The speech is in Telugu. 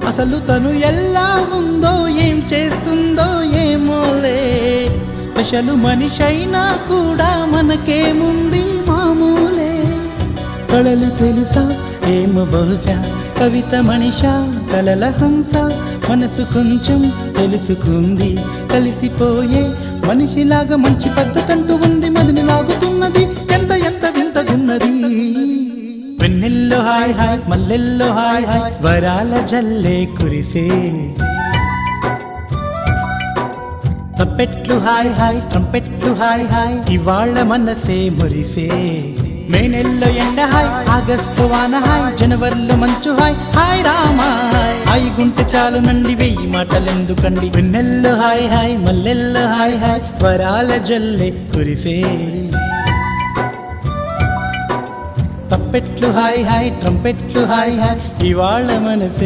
అసలు తను ఎలా ఉందో ఏం చేస్తుందో ఏమోలే, స్పెషల్ మనిషైనా కూడా మనకేముంది మామూలే. కళలు తెలుసా ఏమో బహుశా, కవిత మనిషా కలల హంస, మనసు కొంచెం తెలుసుకుంది కలిసిపోయే మనిషిలాగా. మంచి పద్ధతంటూ ఉంది, మదిని లాగుతున్నది, ఎంత ఎంత వింతగున్నది. వెన్నెల్లో హాయ్ హాయ్, మల్లెల్లో హాయ్ హాయ్, వరాల జల్లే కురిసే. తప్పెట్లు హాయ్ హాయ్, ట్రంపెట్లు హాయ్ హాయ్, ఇవాళ మనసే మురిసే. మే నెలలో ఎండ హాయ్, ఆగస్టు వాన హాయ్, జనవరిలో మంచు హాయ్, హాయ్ రామా హాయ్. హాయ్ గుంటె చాలు నండి, వెయ్యి మాటలెందుకండి. వెన్నెల్లో హాయ్ హాయ్, మల్లెల్లో హాయ్ హాయ్, వరాల జల్లే కురిసే. తప్పెట్లు హాయ్ హాయ్, ట్రంపెట్లు హాయ్ హాయ్, ఇవాళ మనసే